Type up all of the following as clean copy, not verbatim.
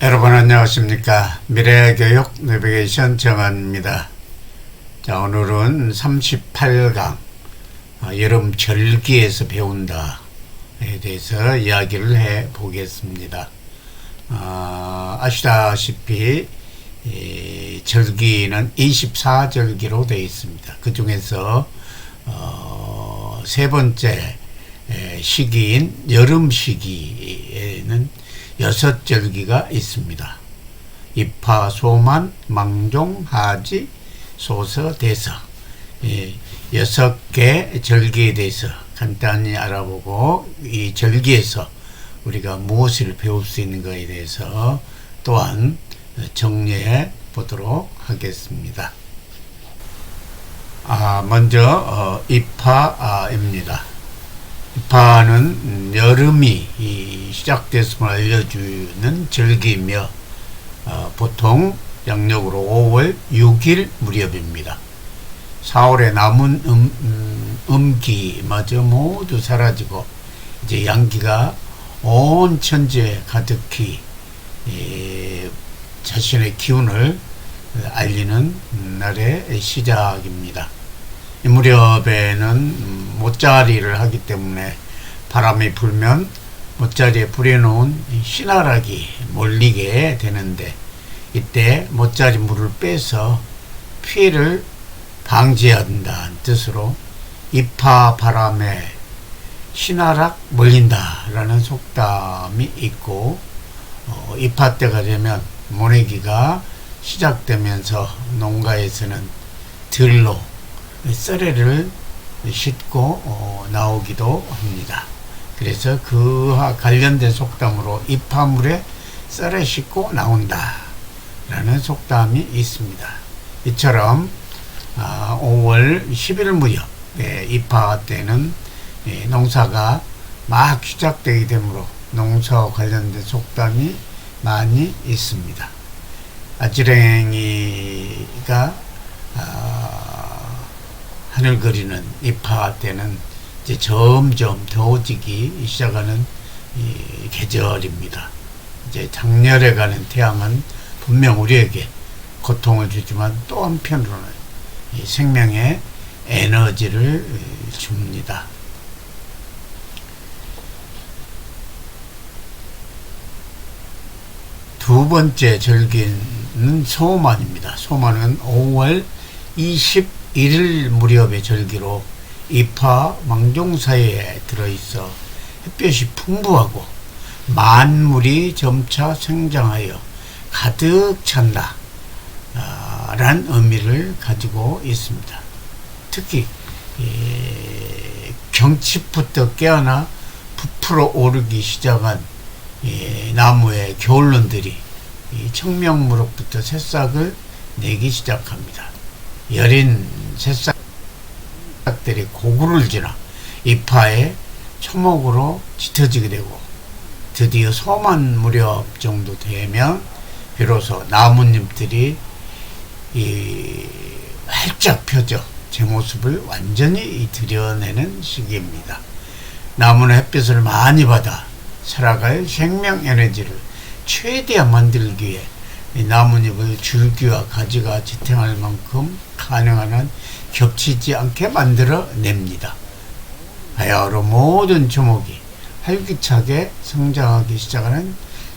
여러분 안녕하십니까. 미래교육 내비게이션 정한입니다. 자, 오늘은 38강 여름 절기에서 배운다에 대해서 이야기를 해 보겠습니다. 아시다시피 절기는 24절기로 되어 있습니다. 그 중에서 세 번째 시기인 여름 시기에는 6절기가 있습니다. 입하, 소만, 망종, 하지, 소서, 대서 6개 절기에 대해서 간단히 알아보고 이 절기에서 우리가 무엇을 배울 수 있는 것에 대해서 또한 정리해 보도록 하겠습니다. 먼저 입하입니다. 입하는 여름이 시작됐음을 알려주는 절기이며 보통 양력으로 5월 6일 무렵입니다. 4월에 남은 음기마저 모두 사라지고 이제 양기가 온 천지에 가득히 자신의 기운을 알리는 날의 시작입니다. 이 무렵에는 못자리를 하기 때문에 바람이 불면 못자리에 뿌려놓은 씨나락이 몰리게 되는데, 이때 못자리 물을 빼서 피해를 방지해야 한다는 뜻으로 입하 바람에 씨나락 몰린다 라는 속담이 있고, 입하 때가 되면 모내기가 시작되면서 농가에서는 들로 썰애를 싣고 나오기도 합니다. 그래서 그와 관련된 속담으로 입하물에 썰애 싣고 나온다 라는 속담이 있습니다. 이처럼 5월 10일 무렵 입하 때는 농사가 막 시작되게 되므로 농사와 관련된 속담이 많이 있습니다. 아지랭이가 하늘 그리는 입하 때는 이제 점점 더워지기 시작하는 계절입니다. 이제 장렬해 가는 태양은 분명 우리에게 고통을 주지만 또 한편으로는 생명의 에너지를 줍니다. 두 번째 절기는 소만입니다. 소만은 5월 21일 무렵의 절기로 입하, 망종 사이에 들어있어 햇볕이 풍부하고 만물이 점차 생장하여 가득 찬다 라는 의미를 가지고 있습니다. 특히 경칩부터 깨어나 부풀어 오르기 시작한 나무의 겨울론들이 청명무렵부터 새싹을 내기 시작합니다. 여린 새싹들이 고구를 지나 입하에 초목으로 짙어지게 되고, 드디어 소만 무렵 정도 되면 비로소 나뭇잎들이 활짝 펴져 제 모습을 완전히 드러내는 시기입니다. 나무는 햇빛을 많이 받아 살아갈 생명 에너지를 최대한 만들기 위해 나뭇잎을 줄기와 가지가 지탱할 만큼 가능한 한 겹치지 않게 만들어 냅니다. 하여로 모든 초목이 활기차게 성장하기 시작하는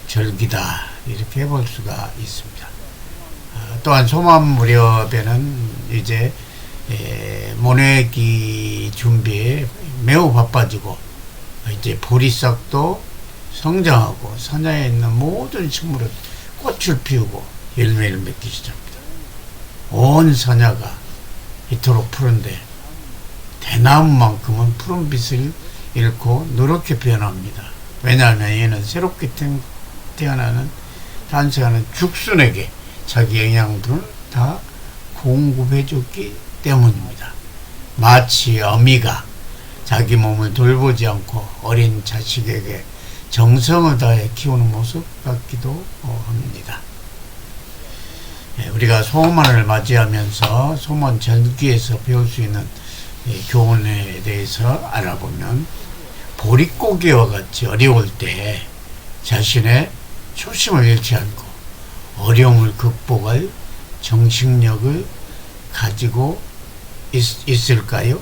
절기다, 이렇게 볼 수가 있습니다. 또한 소만 무렵에는 이제 모내기 준비에 매우 바빠지고, 이제 보리싹도 성장하고 산야에 있는 모든 식물은 꽃을 피우고 열매를 맺기 시작합니다. 온 산야가 이토록 푸른데 대나무만큼은 푸른빛을 잃고 누렇게 변합니다. 왜냐하면 얘는 새롭게 태어나는 탄생하는 죽순에게 자기 영양분을 다 공급해줬기 때문입니다. 마치 어미가 자기 몸을 돌보지 않고 어린 자식에게 정성을 다해 키우는 모습 같기도 합니다. 우리가 소만을 맞이하면서 소만 절기에서 배울 수 있는 교훈에 대해서 알아보면, 보릿고개와 같이 어려울 때 자신의 초심을 잃지 않고 어려움을 극복할 정신력을 가지고 있을까요?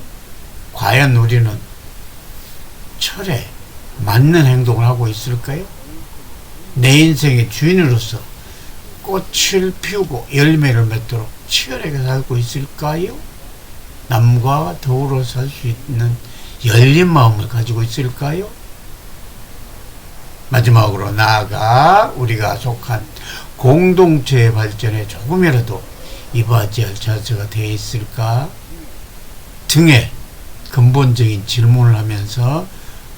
과연 우리는 철에 맞는 행동을 하고 있을까요? 내 인생의 주인으로서 꽃을 피우고 열매를 맺도록 치열하게 살고 있을까요? 남과 더불어 살 수 있는 열린 마음을 가지고 있을까요? 마지막으로 나아가 우리가 속한 공동체의 발전에 조금이라도 이바지할 자세가 되어 있을까 등의 근본적인 질문을 하면서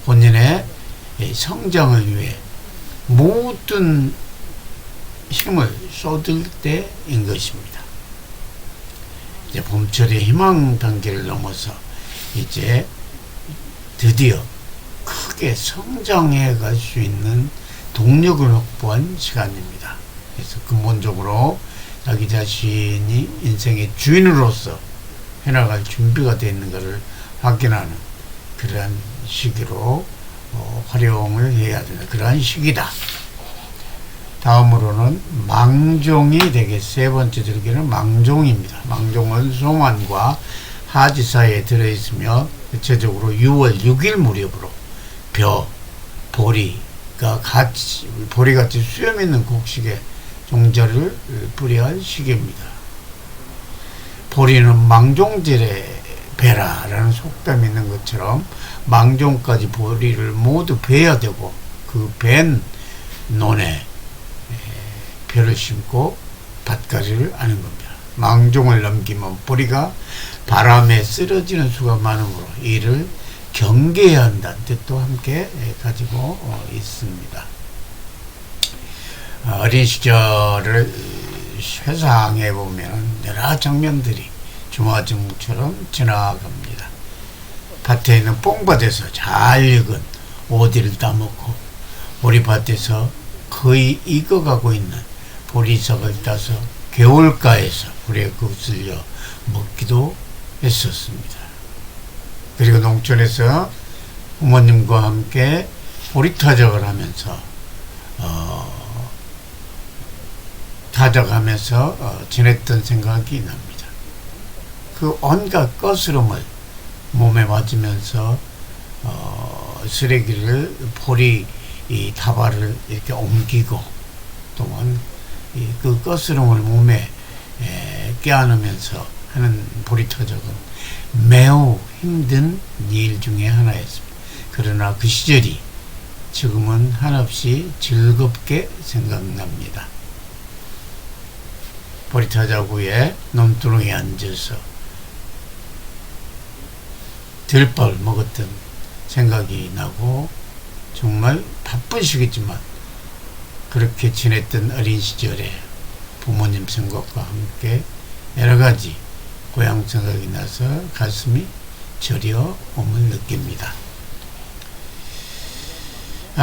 본인의 성장을 위해 모든 힘을 쏟을 때인 것입니다. 이제 봄철의 희망 단계를 넘어서 이제 드디어 크게 성장해 갈 수 있는 동력을 확보한 시간입니다. 그래서 근본적으로 자기 자신이 인생의 주인으로서 해나갈 준비가 되어 있는 것을 확인하는 그러한 시기로 활용을 해야 되는 그러한 시기다. 다음으로는 망종이 되게 세 번째 절기는 망종입니다. 망종은 소만과 하지 사이에 들어있으며 대체적으로 6월 6일 무렵으로 보리가 같이 보리같이 수염 있는 곡식에 종자를 뿌려야 할 시기입니다. 보리는 망종질의 베라라는 속담이 있는 것처럼 망종까지 보리를 모두 베야 되고 그 벤 논에 벼를 심고 밭가리를 하는 겁니다. 망종을 넘기면 보리가 바람에 쓰러지는 수가 많으므로 이를 경계해야 한다는 뜻도 함께 가지고 있습니다. 어린 시절을 회상해 보면 여러 장면들이 주마등처럼 지나갑니다. 밭에 있는 뽕밭에서 잘 익은 오디를 따먹고 보리밭에서 거의 익어가고 있는 보리석을 따서 겨울가에서 불에 거슬려 먹기도 했었습니다. 그리고 농촌에서 부모님과 함께 보리타작을 하면서 지냈던 생각이 납니다. 그 온갖 거스름을 몸에 맞으면서 쓰레기를 보리 이 다발을 이렇게 옮기고 또한 그 거스름을 몸에 껴안으면서 하는 보리타작은 매우 힘든 일 중에 하나였습니다. 그러나 그 시절이 지금은 한없이 즐겁게 생각납니다. 보리타작 후에 논두렁에 앉아서 들밥을 먹었던 생각이 나고 정말 바쁘시겠지만 그렇게 지냈던 어린 시절에 부모님 생각과 함께 여러가지 고향 생각이 나서 가슴이 저려옴을 느낍니다.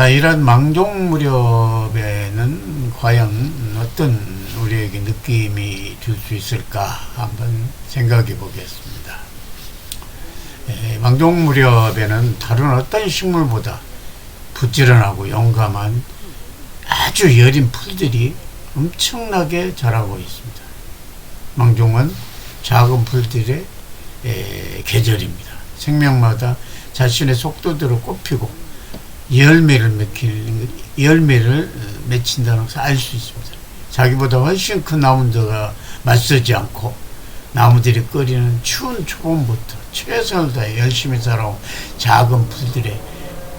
이런 망종 무렵에는 과연 어떤 우리에게 느낌이 줄 수 있을까 한번 생각해 보겠습니다. 망종 무렵에는 다른 어떤 식물보다 부지런하고 용감한 아주 여린 풀들이 엄청나게 자라고 있습니다. 망종은 작은 풀들의 계절입니다. 생명마다 자신의 속도대로 꽃피고 열매를 맺힌다는 것을 알 수 있습니다. 자기보다 훨씬 큰 나무들과 맞서지 않고 나무들이 끓이는 추운 초봄부터 최선을 다해 열심히 자라온 작은 풀들의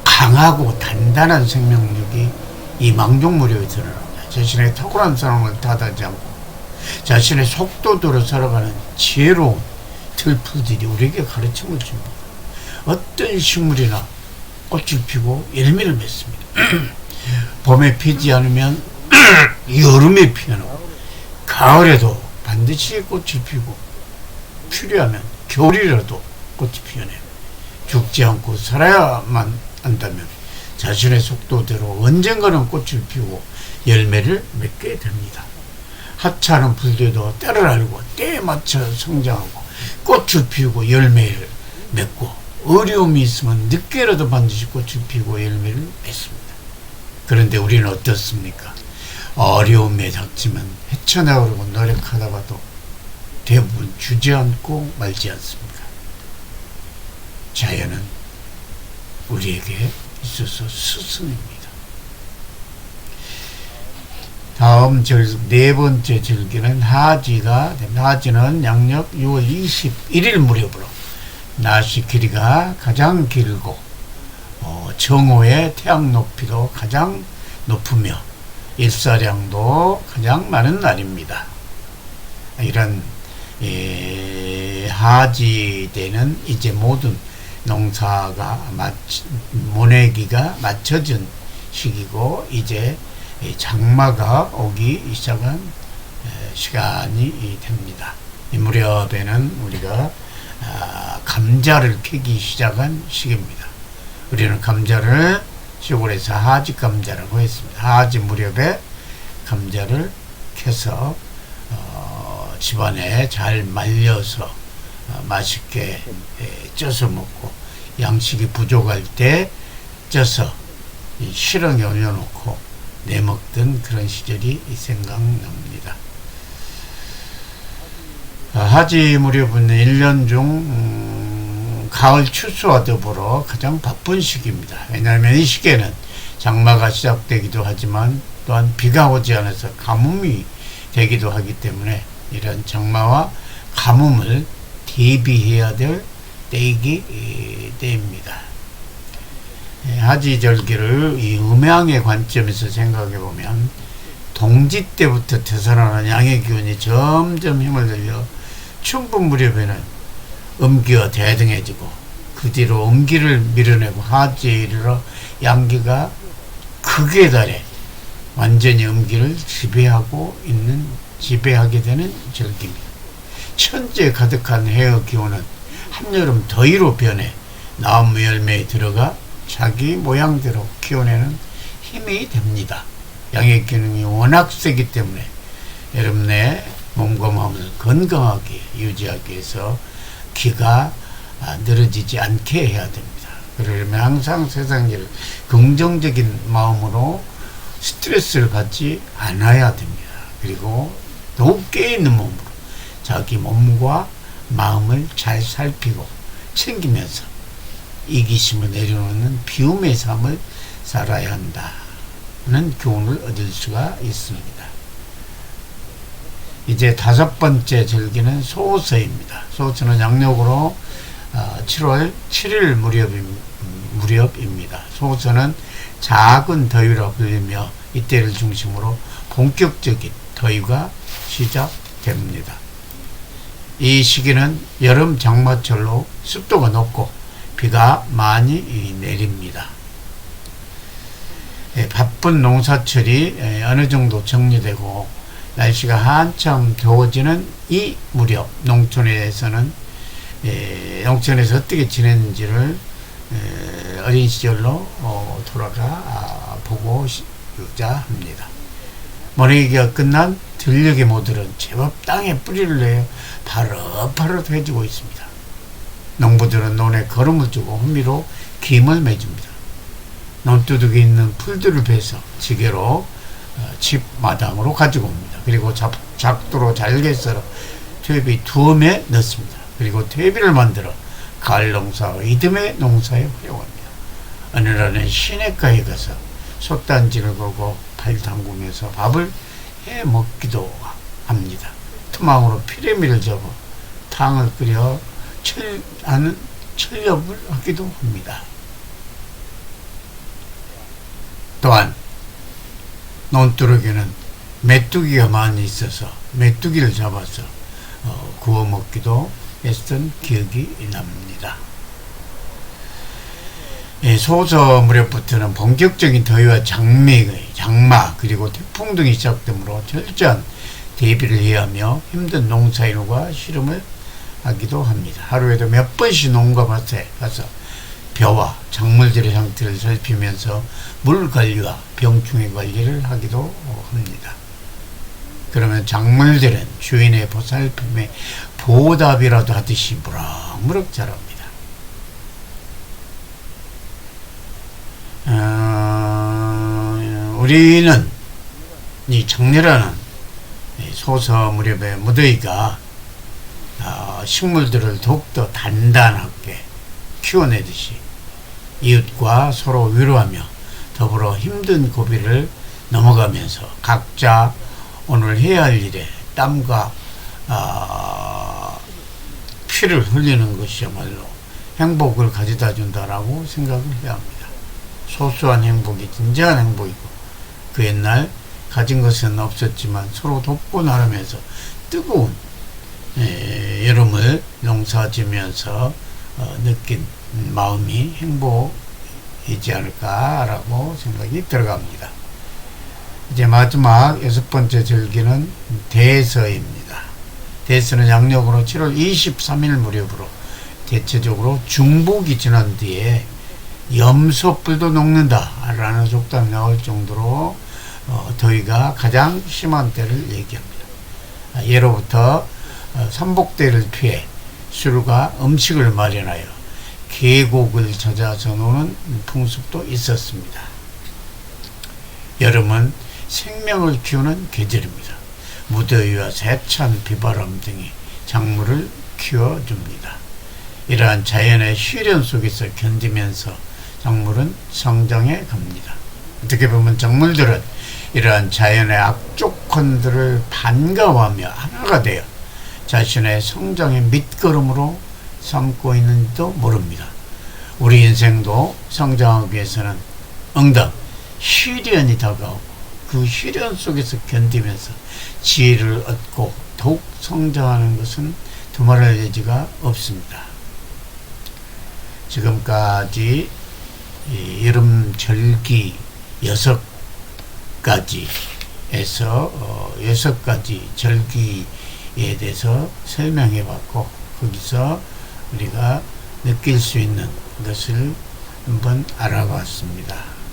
강하고 단단한 생명력이 이 망종 무렵에 드러납니다. 자신의 탁월한 사람을 탓하지 않고 자신의 속도대로 살아가는 지혜로운 들풀들이 우리에게 가르침을 줍니다. 어떤 식물이나 꽃을 피고 열매를 맺습니다. 봄에 피지 않으면 여름에 피어나고 가을에도 반드시 꽃을 피고 필요하면 겨울이라도 꽃이 피어내요. 죽지 않고 살아야만 한다면 자신의 속도대로 언젠가는 꽃을 피우고 열매를 맺게 됩니다. 하찮은 풀들도 때를 알고 때에 맞춰 성장하고 꽃을 피우고 열매를 맺고 어려움이 있으면 늦게라도 반드시 꽃을 피우고 열매를 맺습니다. 그런데 우리는 어떻습니까? 어려움에 닥치면 헤쳐나오려고 노력하다가도 대부분 주저앉고 말지 않습니까? 자연은 우리에게 있어서 스승입니다. 다음 네 번째 절기는 하지가 됩니다. 하지는 양력 6월 21일 무렵으로 낮이 길이가 가장 길고 정오의 태양 높이도 가장 높으며 일사량도 가장 많은 날입니다. 이런 하지 때는 이제 모든 농사가 모내기가 맞춰진 시기고 이제 장마가 오기 시작한 시간이 됩니다. 이 무렵에는 우리가 감자를 캐기 시작한 시기입니다. 우리는 감자를 시골에서 하지 감자라고 했습니다. 하지 무렵에 감자를 캐서 집안에 잘 말려서 맛있게 쪄서 먹고 양식이 부족할 때 쪄서 실ong에 올려놓고 내먹던 그런 시절이 생각납니다. 하지 무렵은 1년 중 가을 추수와 더불어 가장 바쁜 시기입니다. 왜냐하면 이 시기에는 장마가 시작되기도 하지만 또한 비가 오지 않아서 가뭄이 되기도 하기 때문에 이런 장마와 가뭄을 대비해야 될 때입니다. 하지절기를 이 음양의 관점에서 생각해 보면 동지 때부터 태산하는 양의 기운이 점점 힘을 들여 춘분 무렵에는 음기가 대등해지고 그 뒤로 음기를 밀어내고 하지에 이르러 양기가 극에 달해 완전히 음기를 지배하게 되는 절기입니다. 천지에 가득한 해의 기운은 한여름 더위로 변해 나무 열매에 들어가 자기 모양대로 키워내는 힘이 됩니다. 양의 기능이 워낙 세기 때문에 여러분 내 몸과 마음을 건강하게 유지하기 위해서 기가 늘어지지 않게 해야 됩니다. 그러려면 항상 세상일을 긍정적인 마음으로 스트레스를 받지 않아야 됩니다. 그리고 더욱 깨어있는 몸으로 자기 몸과 마음을 잘 살피고 챙기면서 이기심을 내려놓는 비움의 삶을 살아야 한다는 교훈을 얻을 수가 있습니다. 이제 다섯 번째 절기는 소서입니다. 소서는 양력으로 7월 7일 무렵입니다. 소서는 작은 더위라 불리며 이때를 중심으로 본격적인 더위가 시작됩니다. 이 시기는 여름 장마철로 습도가 높고 비가 많이 내립니다. 바쁜 농사철이 어느 정도 정리되고 날씨가 한참 더워지는 이 무렵 농촌에서 어떻게 지냈는지를 어린 시절로 돌아가 보고자 합니다. 모내기가 끝난 들녘의 모들은 제법 땅에 뿌리를 내어 파릇파릇해지고 있습니다. 농부들은 논에 거름을 주고 호미로 김을 매줍니다. 논두둑이 있는 풀들을 베서 지게로 집 마당으로 가지고 옵니다. 그리고 작두로 잘게 썰어 퇴비 두엄에 넣습니다. 그리고 퇴비를 만들어 가을 농사와 이듬해 농사에 활용합니다. 어느 날은 시냇가에 가서 솥단지를 걸고 발 담그면서 밥을 해 먹기도 합니다. 투망으로 피레미를 접어 탕을 끓여 철렵을 하기도 합니다. 또한 논두럭에는 메뚜기가 많이 있어서 메뚜기를 잡아서 구워 먹기도 했던 기억이 납니다. 소서 무렵부터는 본격적인 더위와 장마 그리고 태풍 등이 시작되므로 철저한 대비를 해야 하며 힘든 농사일과 실험을 하기도 합니다. 하루에도 몇 번씩 농가 밭에 가서 벼와 작물들의 상태를 살피면서 물 관리와 병충해 관리를 하기도 합니다. 그러면 작물들은 주인의 보살핌에 보답이라도 하듯이 무럭무럭 자랍니다. 우리는 이 정렬하는 소서 무렵의 무더위가 식물들을 더욱더 단단하게 키워내듯이 이웃과 서로 위로하며 더불어 힘든 고비를 넘어가면서 각자 오늘 해야 할 일에 땀과 피를 흘리는 것이야말로 행복을 가져다 준다라고 생각을 해야 합니다. 소소한 행복이 진정한 행복이고 그 옛날 가진 것은 없었지만 서로 돕고 나누면서 뜨거운 여름을 농사지면서 느낀 마음이 행복이지 않을까라고 생각이 들어갑니다. 이제 마지막 6번째 절기는 대서입니다. 대서는 양력으로 7월 23일 무렵으로 대체적으로 중복이 지난 뒤에 염소뿔도 녹는다 라는 속담이 나올 정도로 더위가 가장 심한 때를 얘기합니다. 예로부터 삼복대를 피해 술과 음식을 마련하여 계곡을 찾아서 노는 풍습도 있었습니다. 여름은 생명을 키우는 계절입니다. 무더위와 세찬 비바람 등이 작물을 키워줍니다. 이러한 자연의 시련 속에서 견디면서 작물은 성장해 갑니다. 어떻게 보면 작물들은 이러한 자연의 악조건들을 반가워하며 하나가 되어 자신의 성장의 밑거름으로 삼고 있는지도 모릅니다. 우리 인생도 성장하기 위해서는 응당 시련이 다가오고 그 시련 속에서 견디면서 지혜를 얻고 더욱 성장하는 것은 두말할 여지가 없습니다. 지금까지 여름 절기 6가지에서 6가지 절기에 대해서 설명해 봤고 거기서 우리가 느낄 수 있는 것을 한번 알아봤습니다.